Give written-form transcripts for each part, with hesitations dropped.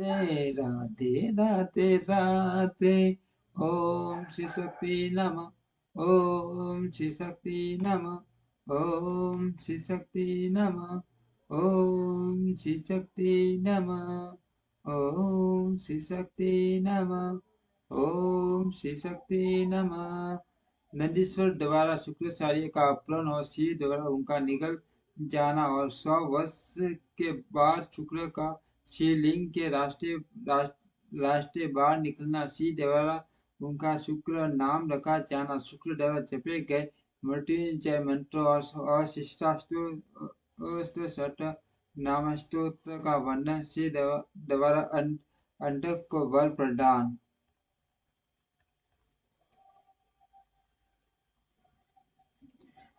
राधे राधे राधे। ओम श्री शक्ति नमः। ओम श्री शक्ति नमः। ओम श्री शक्ति नमः। ओम श्री शक्ति नमः। ओम श्री शक्ति नमः। ओम श्री शक्ति नमः। नंदीश्वर द्वारा शुक्राचार्य का अपहरण और शिव द्वारा उनका निगल जाना और 100 वर्ष के बाद शुक्र का शिवलिंग के रास्ते बाहर निकलना, शिव द्वारा उनका शुक्र नाम रखा जाना, शुक्र द्वारा जपे गए मृत्युंजय मंत्र और शिष्टाष्टोत्र शत नामस्तोत्र का वर्णन, शिव द्वारा अंडक को बल प्रदान।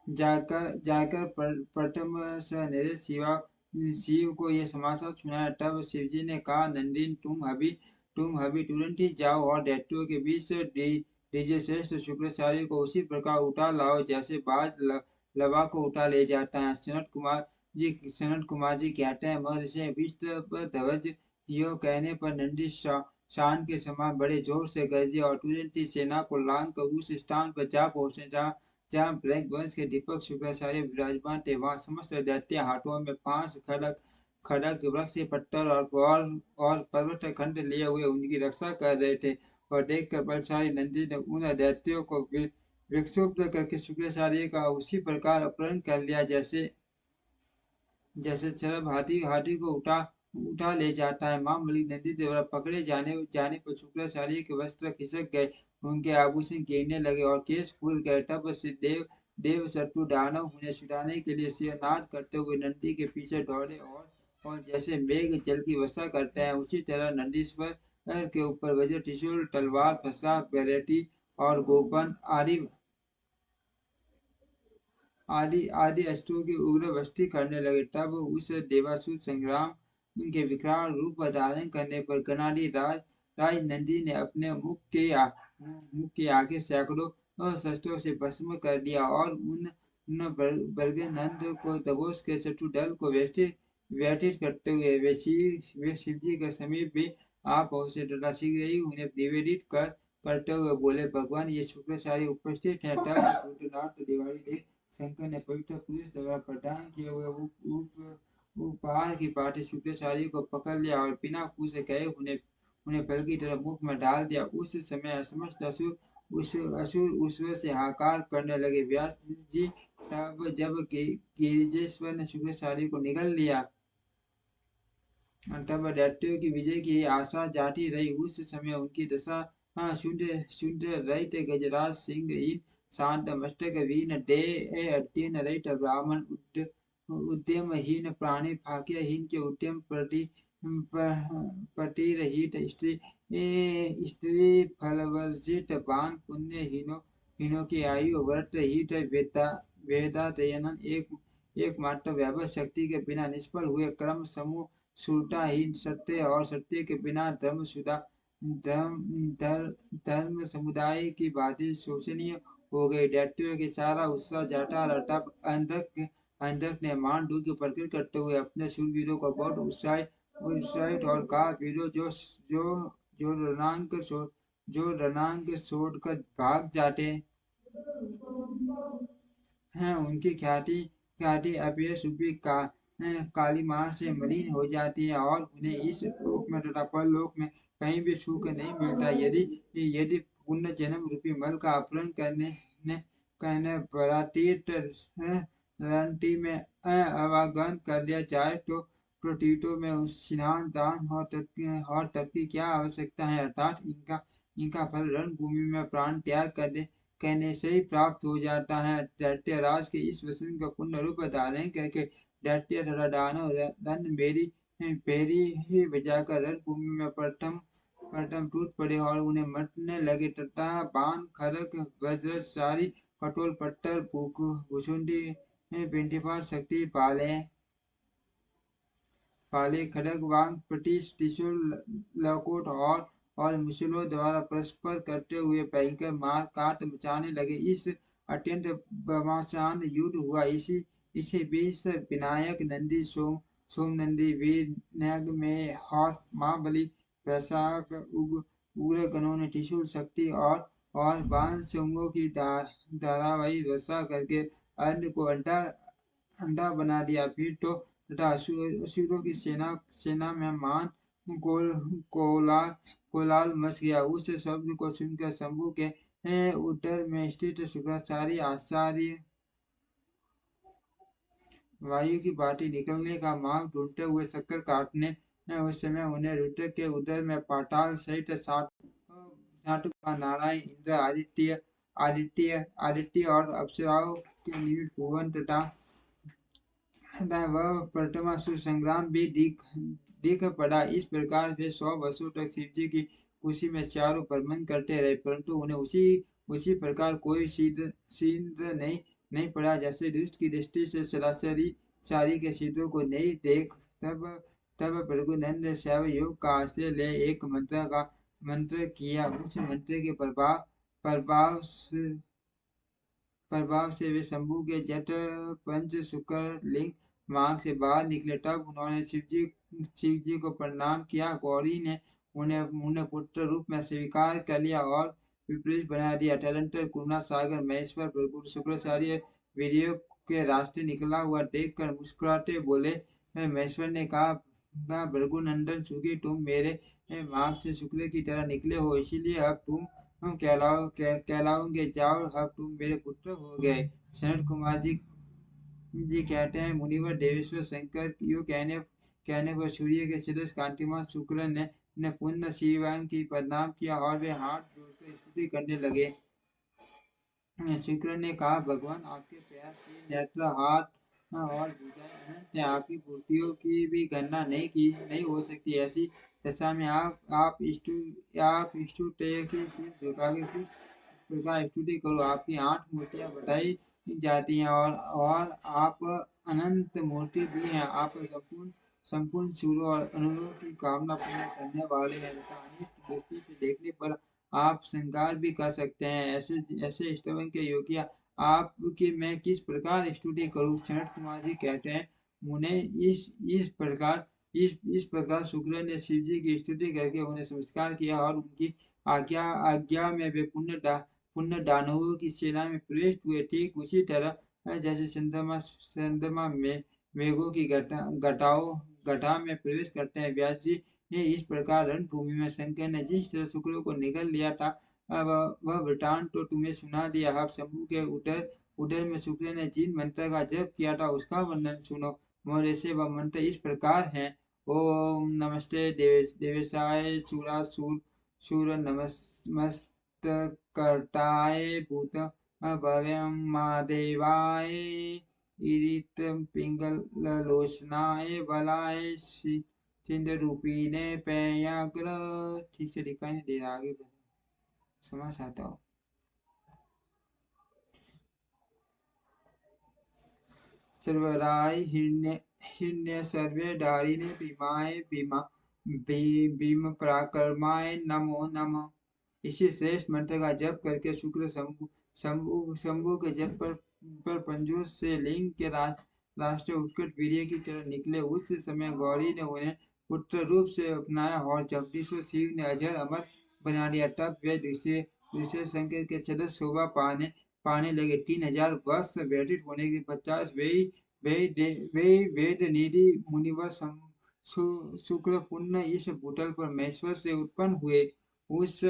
जाकर प्रथम से शिव को यह समाचार सुनाया। तब शिवजी ने कहा, नंदिन तुम अभी तुरंत ही जाओ और दैत्यों के बीच दीजिए श्रेष्ठ शुक्राचार्य को उसी प्रकार उठा लाओ जैसे बाज लवा को उठा ले जाता है। सनत कुमार जी कहते हैं, महर्षि विष्ट ध्वज यो कहने पर नंदी शान के समान बड़े जोर से गरजे और तुरंत ही सेना को लांग कर उस स्थान पर जा पहुंचे जहाँ ब्लैक वंश के दीपक शुक्राचार्य विराजमान थे। वहां समस्त दैत्य हाथों में 5 खड़ग वृक्ष पत्थर और पर्वत खंड लिए हुए उनकी रक्षा कर रहे थे। और देखकर बलशाली नंदी ने उन दैत्यों को विक्षुब्ध करके शुक्राचार्य का उसी प्रकार अपहरण कर लिया जैसे चरब हाथी को उठा ले जाता है। महाबली नंदी द्वारा पकड़े जाने पर शुक्राचार्य के वस्त्र खिसक गए, उनके आभूषण गिरने लगे और केश फूल गए। तब से देव शत्रु दानव उन्हें छुड़ाने के लिए सिरनाद करते हुए नंदी के पीछे दौड़े और जैसे मेघ जल की वर्षा करते हैं उसी तरह नंदीश्वर के ऊपर वज्र, त्रिशूल, तलवार, फसा, बेरेटी और गोपन आदि अस्त्रों की उग्र वृष्टि करने लगे। तब उस देवासुर संग्राम के विकराल रूप धारण करने पर गणाली राज नंदी ने अपने मुख के आगे सैकड़ों शस्त्रों से भस्म कर दिया और उन बर्गनंद को दबोच के शत्रु दल को व्यथित करते हुए वे शिव जी के समीप भी आ पहुंचे तथा शीघ्र ही उन्हें निवेदित करते हुए बोले, भगवान ये शुक्राचार्य उपस्थित है। तब दिवाली शंकर ने पवित्र पुरुष द्वारा प्रदान किए हुए उपहार की पार्टी शुक्राचार्य को पकड़ लिया और बिना कुछ कहे उन्हें बल की तरफ मुख में डाल दिया। उस समय समस्त असुर ईश्वर से हाकार करने लगे। व्यास जी तब जब गिरिजेश्वर ने शुक्राचार्य को निगल लिया तब दैत्यों की विजय की आशा जाती रही। उस समय उनकी दशा शून्य रहित गजराज सिंह शांत मस्तक वीन दे अध्ययन रहित ब्राह्मण उद्यमहीन प्राणी भाग्यहीन के उद्यम प्रतिरहित स्त्री फलवर्जित बान पुण्यहीनों की आयु व्रत हित वेदाध्ययन एकमात्र वैभव शक्ति के बिना निष्फल हुए कर्म समूह शूरताहीन सत्य और सत्य के बिना धर्म समुदाय की बातें शोचनीय हो गई। दैत्यों के सारा उत्साह जाता रहा। तब अंधक ने मांडूक्य प्रकट करते हुए अपने शूरवीरों को बहुत उत्साहित और कहा, वीरों जो रणांग छोड़कर भाग जाते हैं उनकी ख्याति अपयश रूपी काली मां से मलिन हो जाती है और उन्हें इस लोक में तथा परलोक में कहीं भी सुख नहीं मिलता। यदि पुण्य जन्म रूपी मल का अपहरण करने परातीत रणती में अवगन कर लिया जाए तो प्रतीतों में स्नान दान और तप की क्या आवश्यकता है, अर्थात इनका फल रणभूमि में प्राण त्याग कहने से ही प्राप्त हो जाता है। दैत्यराज के इस वचन का पूर्ण रूप धारण करके दैत्य तथा दानव रण बेरी ही बजाकर रणभूमि में प्रथम टूट पड़े और उन्हें मरने लगे तथा बाण, खड़ग, वज्र, सारी कठोर पत्थर, भुसुंडी, पिंडीपात शक्ति पाले खड़ग, वांग, प्रतिश, त्रिशूल, लकोट और मिसलों द्वारा परस्पर करते हुए भयंकर मार काट मचाने लगे। इस अत्यंत घमासान युद्ध हुआ। इसी बीच विनायक नंदी सोमनंदी वीरनग में और महाबली वैशाख उग्र गणों ने त्रिशूल शक्ति और बाण सिंहों की धारावाही वर्षा करके अन्न को अंडा अंडा बना दिया। फिर तो तथा असुरों की सेना में मान कोल कोलाल कोलाल मच गया। उस शब्द को सुनकर शंभु के उत्तर में स्थित शुक्राचार्य आचार्य वायु की बाटी निकलने का मार्ग ढूंढते हुए चक्कर काटने उस समय उन्हें रुद्र के उदर में पाताल सहित सातों का नारायण इंद्र आदित्य और अप्सराओं के निमित्त भुवन तथा वह परमासुर संग्राम भी दिख पड़ा। इस प्रकार वे 100 वर्षों तक शिव जी की खुशी में चारों प्रबंध करते रहे, परंतु उन्हें उसी प्रकार कोई सिद्ध नहीं पड़ा जैसे दुष्ट की दृष्टि से चारी के सिद्धों को नहीं देख। तब भृगुनंद शैव योग का आश्रय ले एक मंत्र किया। उस मंत्र के प्रभाव से वे शंभु के जट पंच शुक्र लिंग मार्ग से बाहर निकले। तब उन्होंने शिव जी को प्रणाम किया। गौरी ने उन्हें पुत्र रूप में स्वीकार कर लिया और विपरीत बना दिया। तदंतर करुणा सागर महेश्वर भृगु शुक्राचार्य वीर्य के रास्ते निकला हुआ देखकर मुस्कुराते बोले। महेश्वर ने कहा भृगुनंदन सुखी, तुम मेरे मार्ग से शुक्र की तरह निकले हो, इसीलिए अब तुम कहलाओगे। जाओ, अब तुम मेरे पुत्र हो गए। सनत कुमार जी कहते हैं, मुनिवर देवेश्वर शंकर यो कहने पर सूर्य के सदस्य कांतिमान शुक्र ने पुण्य शिवांग की प्रणाम किया और वे हाथ जोड़कर स्तुति करने लगे। शुक्र ने कहा, भगवान आपके प्रयास से नेत्र हाथ और भुजाएं अनंत हैं, आपकी मूर्तियों की भी गणना नहीं हो सकती। ऐसी दशा में आप स्तुति की शीश झुकाकर किस प्रकार स्तुति करो। आपकी 8 मूर्तियां बताई जाती हैं और आप अनंत मूर्ति भी हैं। आप संपूर्ण सूर्य और अनुरोध की कामना पूर्ण करने वाले हैं तथा अनिष्ट दृष्टि से देखने पर आप श्रृंगार भी कर सकते हैं। ऐसे स्तवन के योग्य आपकी मैं किस प्रकार स्तुति करूं। सनत कुमार जी कहते हैं, मुने इस प्रकार शुक्र ने शिव जी की स्तुति करके उन्हें नमस्कार किया और उनकी आज्ञा में वे पुण्य दानवों की सेना में प्रवेश हुए। ठीक उसी तरह जैसे चंद्रमा में मेघों की घटा में प्रवेश करते हैं। व्यास जी ने इस प्रकार रणभूमि में शंकर ने जिस तरह शुक्र को निगल लिया था वह वृतांत तो तुम्हें सुना दिया। अब शंभु के उदर में शुक्र ने जिन मंत्र का जप किया था उसका वर्णन सुनो। मोरे से वह मंत्र इस प्रकार है। ओम नमस्ते देवेशाय सूर नमस्तकर्ताय भूत भव्यं महादेवाय ईरित पिंगलोचनाय बलाय सिंधु रूपीने पैयाग्र। ठीक से दिखाई नहीं दे रहा, आगे समझ आता हूँ। सर्वराय हिरण्य सर्वे डारिणे भीमाय भीम पराक्रमाय नमो नमः। इसी श्रेष्ठ मंत्र का जप करके शुक्र शंभु के जप पर पंजों से लिंग के राष्ट्र उत्कट वीर्य की तरह निकले। उस समय गौरी ने उन्हें पुत्र रूप से अपनाया और जगदीश्वर शिव ने अजर अमर बना दिया। तब वे दूसरे शंकर के सदस्य शोभा पाने लगे। 3000 वर्ष व्यतीत होने के 50 वेद निधि मुनिवर शुक्र पुण्य इस भूतल पर महेश्वर से उत्पन्न हुए। उस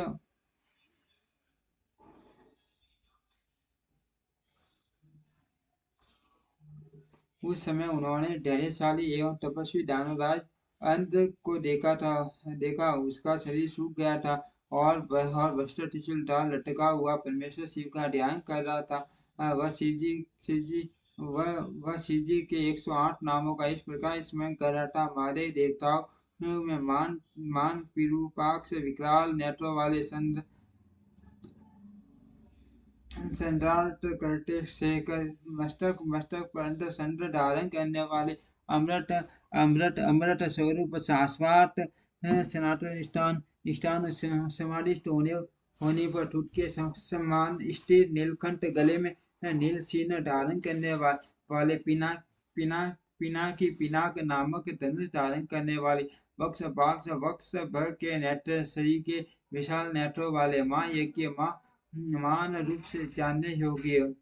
समय उन्होंने धैर्यशाली एवं तपस्वी दानवराज अंध को देखा। उसका शरीर सूख गया था और वस्त्र त्रिशूल डाल लटका हुआ परमेश्वर शिव का ध्यान कर रहा था। वह शिव जी के 108 नामों का इस प्रकार स्मरण कर रहा था। हमारे देवताओं में मान विरूपाक्ष विकराल नेत्रों वाले संराट करते शेखर मस्तक पर संद्र धारण करने वाले अमृत स्वरूप शाश्वत सनातन स्थान समाधिष्ट होने पर ठुट के समान स्थिर नीलकंठ गले में नील सीन धारण करने वाले पिनाक नामक धनुष धारण करने वाली, वक्ष बाक्ष वक्ष भर के नेत्र, शरीर के विशाल नेत्रों वाले, माँ यज्ञ मान रूप से जानने योग्य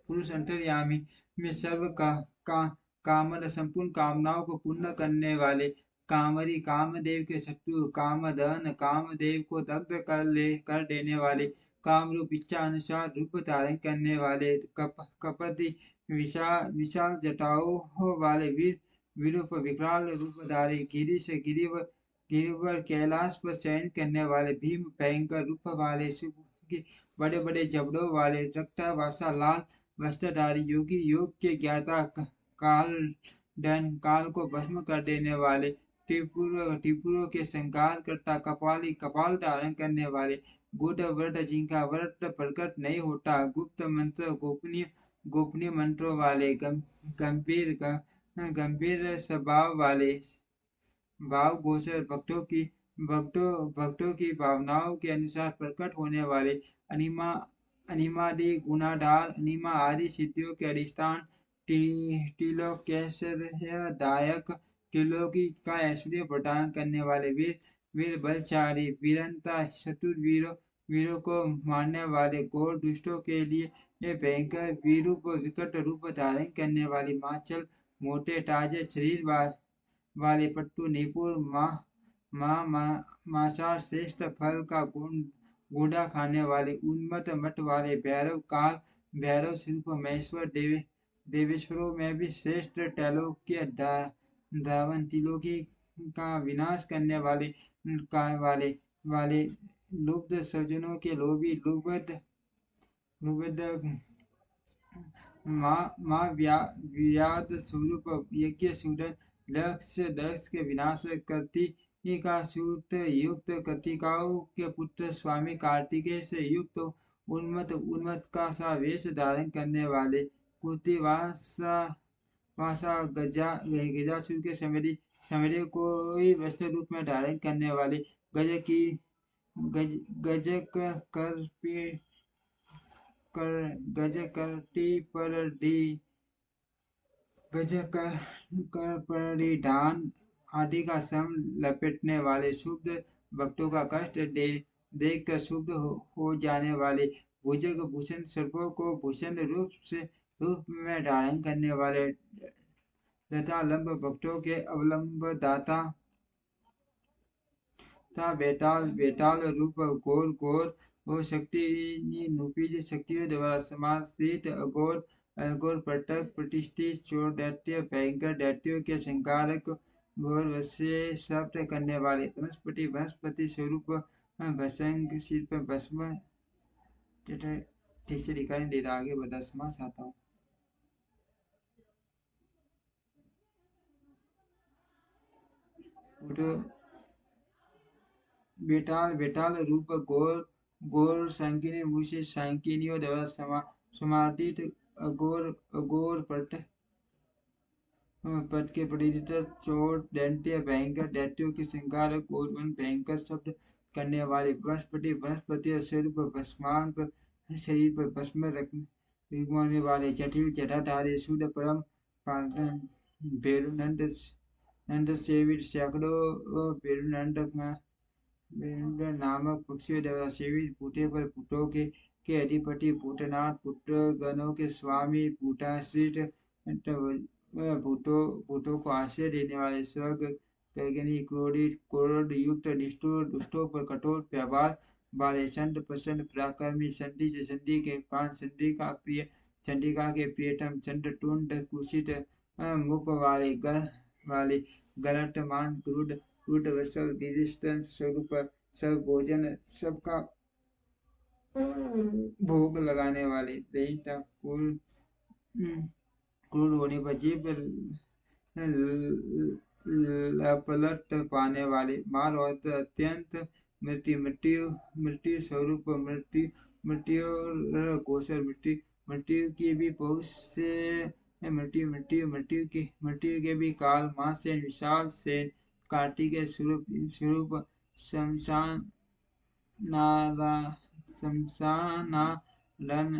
पुरुष अंतर्यामी में सर्व का कामद संपूर्ण कामनाओं को पूर्ण करने वाले, कामरी कामदेव के शत्रु, कामदहन कामदेव को दग्ध कर देने वाले, काम रूप इच्छा अनुसार रूप धारण करने वाले, कपति विशाल विशाल जटाओं वाले, विरूप विकराल रूपधारी, गिरिवर कैलाश पर शयन करने वाले, भीम भयंकर रूप वाले, बड़े बड़े जबड़ों वाले, रक्ता वासा लाल वस्त्रधारी, योगी योग के ज्ञाता, काल को भस्म कर देने वाले, त्रिपुरों के संहार करता, कपाल धारण करने वाले, गुड व्रत जिनका व्रत प्रकट नहीं होता, गुप्त मंत्र गोपनीय मंत्रों वाले, गंभीर स्वभाव वाले, भाव गोचर भक्तों की भावनाओं के अनुसार प्रकट होने वाले, अनिमादि गुणाधार, अनिमा आदि सिद्धियों के अधिष्ठान, दायक, त्रिलोकी का ऐश्वर्य प्रदान करने वाले, वीर बलशाली, वीरंता, वीरों को मारने वाले, घोर दुष्टों के लिए भयंकर, विरूप विकट रूप धारण करने वाली, माचल मोटे ताजे शरीर वाले, पट्टू निपुर, मांसाहार श्रेष्ठ फल का गुड़ा खाने वाले, उन्मत्त मठ वाले, भैरव स्वरूप महेश्वर, देवेश्वरों में भी श्रेष्ठ, त्रैलोक्य धावन, त्रिलोकी का विनाश करने वाले लुब्ध सज्जनों के लोभी, लुब्ध माँ व्याध स्वरूप यज्ञ सूदन, दक्ष के विनाश करती का सूत युक्त, कृतिकाओं के पुत्र स्वामी कार्तिकेय से युक्त, उन्मत्त का सा वेश धारण करने वाले, वासा गजासुर के समरी को ही वस्त्र रूप में धारण करने वाले, गज आदि का सम लपेटने वाले, शुद्ध भक्तों का कष्ट देख कर शुद्ध हो जाने वाले, भुजग भूषण, सर्पों को भूषण रूप में धारण करने वाले, तथा लंब भक्तों के अवलंब दाता, बेताल रूप, घोर और शक्ति नुपीज शक्तियों द्वारा समाश्रित, अघोर पटक प्रतिष्ठित, चोर दैत्य, भयंकर दैत्यों के संकारक, घोर वश्य शब्द करने वाले, वनस्पति स्वरूप, भसंग सिर पर भस्म, ठीक से दिखाई नहीं दे रहा, आगे बढ़ा समास आता हूँ। बेताल रूप, घोर सांकिनी मूषि सांकिनियों द्वारा समार्थित, अघोर पट के परिचित, चोट दैत्य, भयंकर दैत्यों के संहारक, और वन भयंकर शब्द करने वाले, वनस्पति स्वरूप, भस्मांक शरीर पर भस्म रखने वाले, जटिल जटाधारी, शुद्ध परम पाटन, नंद सेवित, सैकड़ों नामक पक्षियों द्वारा सेवित, पूटे पर पुटों के अधिपति, पूटनाथ, पुत्र गणों के स्वामी, पूटाश्रित, भूतों को आश्रय देने वाले, स्वर्ग गर्गनी, क्रोध युक्त, दुष्टों पर कठोर व्यवहार वाले, संत प्रसन्न, पराक्रमी, संधि के पांच, चंडिका के प्रियतम, चंड टुंड, कुशित मुख वाले, गलत मान, क्रूड वत्सल, गिरिष्टन स्वरूप, सब भोजन सबका भोग लगाने वाले, दैत्य क्रूर होने पर जीव पलट पाने वाले, मार और अत्यंत मृत्यु स्वरूप, मृत्यु गोचर, मृत्यु की भी बहुत से मृत्यु के भी काल, मां से विशाल से कार्तिक स्वरूप, शमशान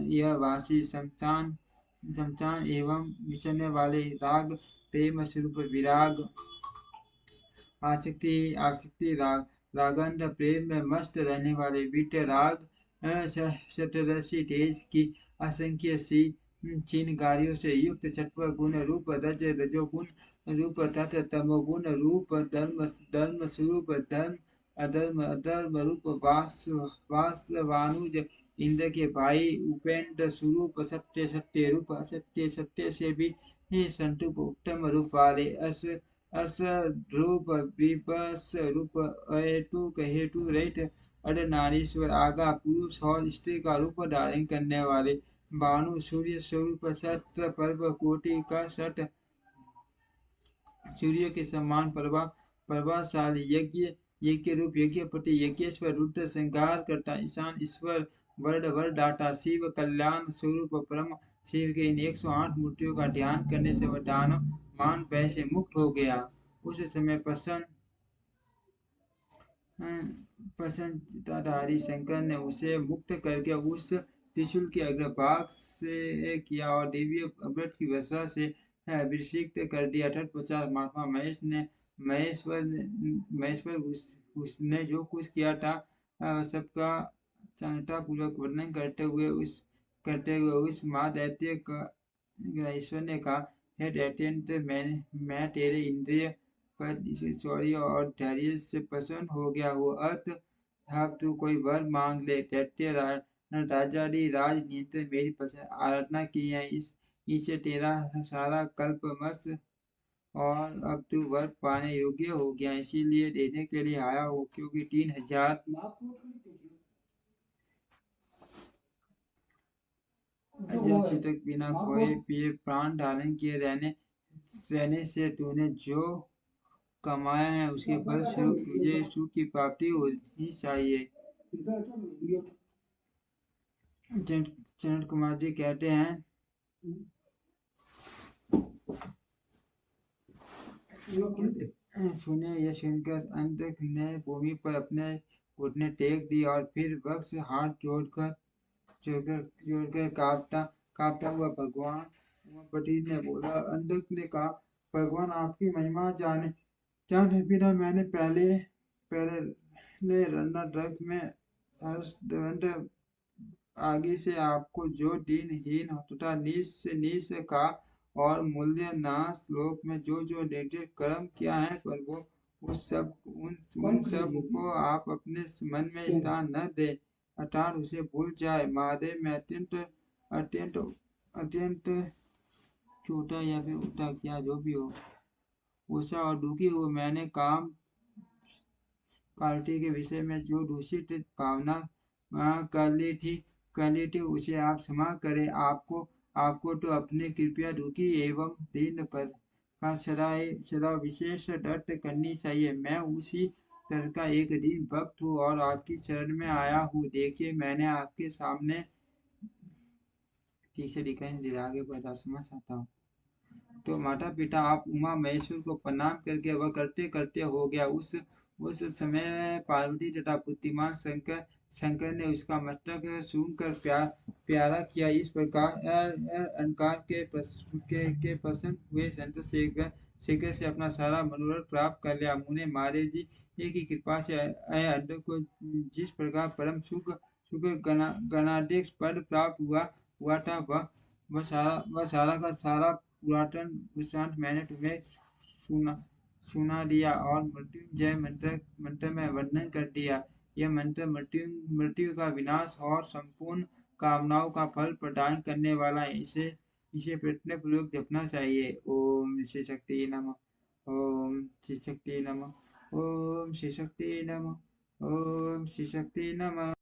यह वासी, शमशान चमचान एवं विचरने वाले राग, प्रेम स्वरूप विराग, आसक्ति आसक्ति राग, रागंध प्रेम में मस्त रहने वाले बीट राग, शतरसी तेज की असंख्य सी चिन्हगारियों से युक्त छठवा गुण रूप रज रजोगुण रूप तथा तमोगुण रूप धर्म धर्म स्वरूप धर्म अधर्म अधर्म रूप वासवानुज इंद्र के भाई उपेंद्र स्वरूप सत्य सत्य रूप असत्य सत्य से भी ही संतुप उत्तम रूप वाले अस अस रूप विपस रूप अहेतु हेतु रहित अर्धनारीश्वर आगा पुरुष और स्त्री का रूप धारण करने वाले भानु सूर्य स्वरूप सत्र पर्व कोटि का सट सूर्य के समान प्रभावशाली यज्ञ यज्ञ रूप यज्ञपति यज्ञेश्वर रुद्र संहार करता ईशान ईश्वर वर्ण वर डाटा शिव कल्याण स्वरूप परम शिव के इन 108 मूर्तियों का ध्यान करने से वह दानव मान भय से मुक्त हो गया। उस समय प्रसन्नताधारी शंकर ने उसे मुक्त करके उस त्रिशूल के अग्रभाग से किया और दिव्य अमृत की वर्षा से अभिषिक्त कर दिया। तत्पश्चात महात्मा महेश्वर उसने जो कुछ किया था सबका चाणक्यपूर्वक वर्णन करते हुए उस महादैत्य का ईश्वर ने कहा, हे दैत्यंत, मैं तेरे इंद्रिय पर शौर्य और धैर्य से प्रसन्न हो गया हूँ। अब तू कोई वर मांग ले। दैत्य राजादि राज नियंत्र मेरी आराधना की है, इससे तेरा सारा कल्पमस और अब तू वर पाने योग्य हो गया, इसीलिए देने के लिए आया हो, क्योंकि 3000 अजय बिना खोए पिए प्राण धारण किए रहने से तूने जो कमाया है उसके फलस्वरूप तुझे सुख की प्राप्ति होनी चाहिए। जनक कुमार जी कहते हैं, सुने यह सुनकर अंधक ने भूमि पर अपने घुटने टेक दिए और फिर वक्ष हाथ जोड़कर कांपता हुआ भगवान उमापति ने बोला। अंधक ने कहा, भगवान आपकी महिमा जाने बिना मैंने पहले रन्नाट्रक में आगे से आपको जो दीनहीन तथा नीच से नीच का और मूल्य नाश लोक में जो निर्दिष्ट कर्म किया है, पर वो उन सब को आप अपने मन में स्थान न दे, अर्थात उसे भूल जाए। महादेव में अत्यंत छोटा या फिर उल्टा क्या जो भी हो, ऊषा और दुखी हो, मैंने काम पार्टी के विषय में जो दूषित भावना कर ली थी उसे आप क्षमा करें। आपको तो अपने कृपया दुखी एवं दीन पर का सदा विशेष दत्त करनी चाहिए। मैं उसी तरह का एक दीन भक्त हूँ और आपकी शरण में आया हूँ। देखिए, मैंने आपके सामने ठीक से दिखाई आगे बढ़ा समझ आता हूँ। तो माता पिता आप उमा महेश्वर को प्रणाम करके वह करते करते हो गया। उस समय पार्वती तथा बुद्धिमान शंकर ने उसका मस्तक सूंघकर प्यारा किया। इस प्रकार अहंकार के प्रसन्न हुए संत शेखर से अपना सारा मनोरथ प्राप्त कर लिया। मुने महादेव जी की कृपा से अंधों को जिस प्रकार परम सुख गणाध्यक्ष पद प्राप्त हुआ था, वह सारा का सारा पुरातन वृत्तांत मैंने तुम्हें सुना दिया और मृत्युंजय मंत्र में वर्णन कर दिया। यह मंत्र मृत्यु का विनाश और संपूर्ण कामनाओं का फल प्रदान करने वाला है। इसे प्रयत्न पूर्वक जपना चाहिए। ओम श्री शक्ति नमः। ओम श्री शक्ति नमः। ओम श्री शक्ति नमः। ओम श्री शक्ति नमः।